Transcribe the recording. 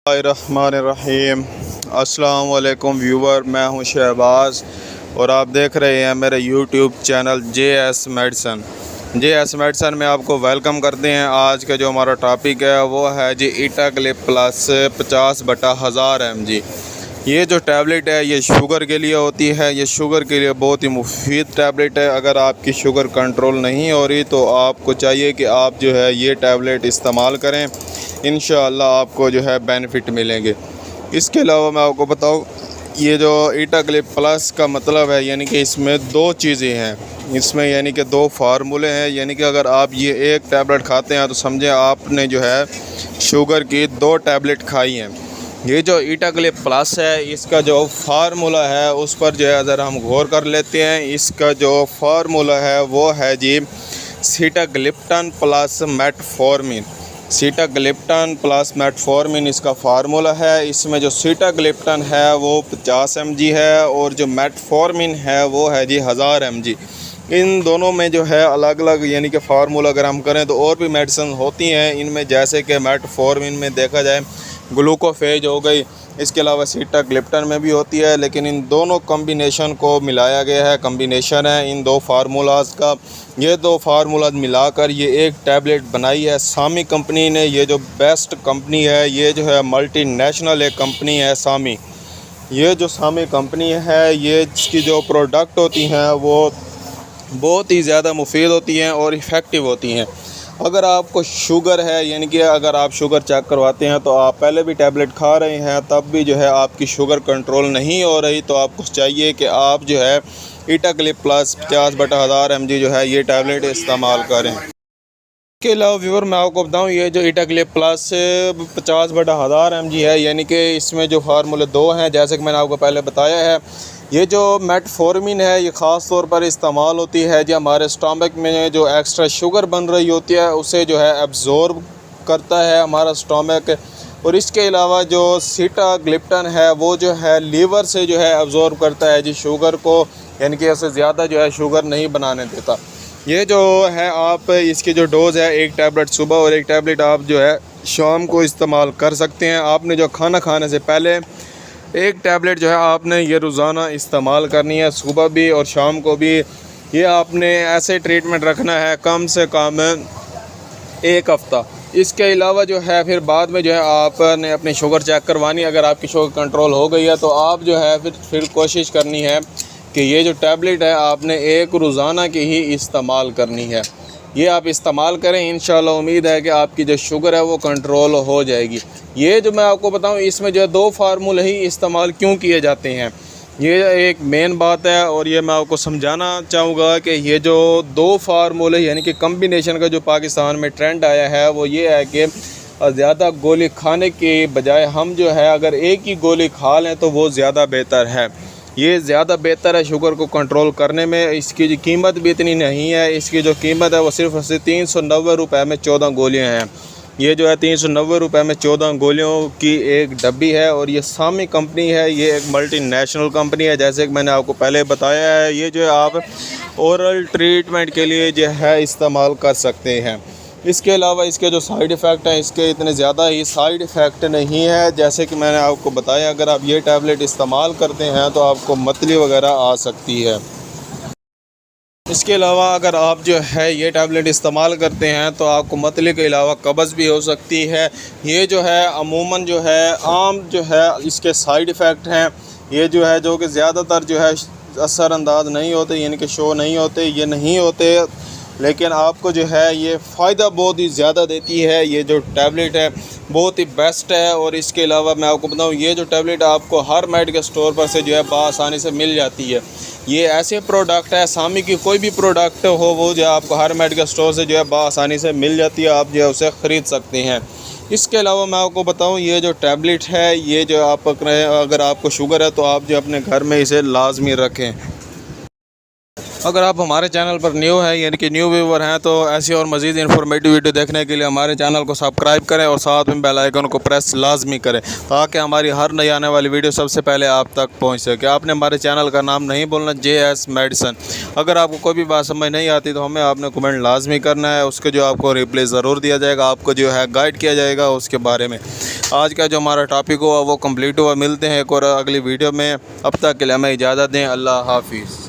बिस्मिल्लाहिर्रहमानिर्रहीम। अस्सलाम वालेकुम व्यूवर, मैं हूं शहबाज और आप देख रहे हैं मेरे YouTube channel JS medicine. JS medicine में आपको वेलकम करते हैं। आज का जो हमारा टॉपिक है वो है जी ईटाग्लिप प्लस 50/1000 mg। ये जो टैबलेट है ये शुगर के लिए होती है। ये शुगर के लिए बहुत ही मुफीद टैबलेट है। अगर आपकी शुगर कंट्रोल नहीं हो रही तो आपको चाहिए कि आप जो है ये टैबलेट इस्तेमाल करें। इंशाअल्लाह आपको जो है बेनिफिट मिलेंगे। इसके अलावा मैं आपको बताऊँ, ये जो ईटाग्लिप प्लस का मतलब है यानी कि इसमें दो चीज़ें हैं। इसमें यानी कि दो फार्मूले हैं। यानी कि अगर आप ये एक टैबलेट खाते हैं तो समझें आपने जो है शुगर की 2 टैबलेट खाई हैं। ये जो ईटाग्लिप प्लस है इसका जो फार्मूला है उस पर जो है अगर हम गौर कर लेते हैं, इसका जो फार्मूला है वो है जी सीटाग्लिप्टन प्लस मेटफॉर्मिन। सीटाग्लिप्टन प्लस मेटफॉर्मिन इसका फार्मूला है। इसमें जो सीटाग्लिप्टन है वो 50 mg है और जो मेटफॉर्मिन है वो है जी 1000 mg। इन दोनों में जो है अलग अलग यानी कि फार्मूला अगर हम करें तो और भी मेडिसिन होती हैं इनमें, जैसे कि मेटफॉर्मिन में देखा जाए ग्लूकोफेज हो गई, इसके अलावा सीटाग्लिप्टन में भी होती है, लेकिन इन दोनों कॉम्बिनेशन को मिलाया गया है। कॉम्बिनेशन है इन दो फार्मूलाज का। ये दो फार्मूलाज मिलाकर ये एक टैबलेट बनाई है सामी कंपनी ने। ये जो बेस्ट कंपनी है, ये जो है मल्टीनेशनल एक कंपनी है सामी। ये जो सामी कंपनी है ये इसकी जो प्रोडक्ट होती हैं वो बहुत ही ज़्यादा मुफीद होती हैं और इफ़ेक्टिव होती हैं। अगर आपको शुगर है यानी कि अगर आप शुगर चेक करवाते हैं तो आप पहले भी टैबलेट खा रहे हैं तब भी जो है आपकी शुगर कंट्रोल नहीं हो रही, तो आपको चाहिए कि आप जो है ईटाग्लिप प्लस 50/1000 mg जो है ये टैबलेट इस्तेमाल करें। इसके अलावा व्यूअर मैं आपको बताऊं, ये जो ईटाग्लिप प्लस 50/1000 mg है यानी कि इसमें जो फार्मूले 2 हैं, जैसे कि मैंने आपको पहले बताया है। ये जो मेटफॉर्मिन है ये ख़ास तौर पर इस्तेमाल होती है जो हमारे स्टमक में जो एक्स्ट्रा शुगर बन रही होती है उसे जो है एब्ज़ॉर्ब करता है हमारा स्टमक। और इसके अलावा जो सीटाग्लिप्टन है वो जो है लीवर से जो है एब्ज़ॉर्ब करता है जी शुगर को, यानी कि उससे ज़्यादा जो है शुगर नहीं बनाने देता। ये जो है आप इसकी जो डोज़ है, एक टैबलेट सुबह और एक टैबलेट आप जो है शाम को इस्तेमाल कर सकते हैं। आपने जो खाना खाने से पहले एक टैबलेट जो है आपने ये रोज़ाना इस्तेमाल करनी है, सुबह भी और शाम को भी। ये आपने ऐसे ट्रीटमेंट रखना है कम से कम 1 हफ़्ता। इसके अलावा जो है फिर बाद में जो है आपने अपनी शुगर चेक करवानी। अगर आपकी शुगर कंट्रोल हो गई है तो आप जो है फिर कोशिश करनी है कि ये जो टैबलेट है आपने एक रोज़ाना की ही इस्तेमाल करनी है। ये आप इस्तेमाल करें, इंशाल्लाह उम्मीद है कि आपकी जो शुगर है वो कंट्रोल हो जाएगी। ये जो मैं आपको बताऊं इसमें जो है 2 फार्मूले ही इस्तेमाल क्यों किए जाते हैं, ये एक मेन बात है। और ये मैं आपको समझाना चाहूँगा कि ये जो 2 फार्मूले यानी कि कम्बिनेशन का जो पाकिस्तान में ट्रेंड आया है वो ये है कि ज़्यादा गोली खाने के बजाय हम जो है अगर एक ही गोली खा लें तो वो ज़्यादा बेहतर है। ये ज़्यादा बेहतर है शुगर को कंट्रोल करने में। इसकी जो कीमत भी इतनी नहीं है, इसकी जो कीमत है वो सिर्फ 390 रुपये में 14 गोलियाँ हैं। ये जो है 390 रुपये में 14 गोलियों की एक डब्बी है और ये सामी कंपनी है। ये एक मल्टीनेशनल कंपनी है, जैसे कि मैंने आपको पहले बताया है। ये जो है आप ओरल ट्रीटमेंट के लिए जो है इस्तेमाल कर सकते हैं। इसके अलावा इसके जो साइड इफ़ेक्ट हैं इसके इतने ज़्यादा ही साइड इफ़ेक्ट नहीं है। जैसे कि मैंने आपको बताया, अगर आप ये टैबलेट इस्तेमाल करते हैं तो आपको मतली वगैरह आ सकती है। इसके अलावा अगर आप जो है ये टैबलेट इस्तेमाल करते हैं तो आपको मतली के अलावा कब्ज़ भी हो सकती है। ये जो है अमूमन जो है आम जो है इसके साइड इफ़ेक्ट हैं, ये जो है जो कि ज़्यादातर जो है असरअंदाज नहीं होते यानी कि शो नहीं होते, ये नहीं होते, लेकिन आपको जो है ये फ़ायदा बहुत ही ज़्यादा देती है। ये जो टैबलेट है बहुत ही बेस्ट है। और इसके अलावा मैं आपको बताऊँ, ये जो टैबलेट आपको हर मेडिकल स्टोर पर से जो है बआसानी से मिल जाती है। ये ऐसे प्रोडक्ट है, सामी की कोई भी प्रोडक्ट हो वो जो आपको हर मेडिकल स्टोर से जो है बआसानी से मिल जाती है, आप जो है उसे ख़रीद सकते हैं। इसके अलावा मैं आपको बताऊँ, ये जो टैबलेट है ये जो आप अगर आपको शुगर है तो आप जो अपने घर में इसे लाजमी रखें। अगर आप हमारे चैनल पर न्यू हैं यानी कि न्यू व्यूवर हैं तो ऐसी और मज़ीद इन्फॉर्मेटिव वीडियो देखने के लिए हमारे चैनल को सब्सक्राइब करें और साथ में बेल आइकन को प्रेस लाजमी करें ताकि हमारी हर नई आने वाली वीडियो सबसे पहले आप तक पहुंच सके। आपने हमारे चैनल का नाम नहीं बोलना, JS मेडिसन। अगर आपको कोई भी बात समझ नहीं आती तो हमें आपने कमेंट लाजमी करना है, उसके जो आपको रिप्लाई ज़रूर दिया जाएगा, आपको जो है गाइड किया जाएगा उसके बारे में। आज का जो हमारा टॉपिक हुआ वो कंप्लीट हुआ। मिलते हैं एक और अगली वीडियो में, अब तक के लिए हमें इजाज़त दें। अल्लाह हाफिज़।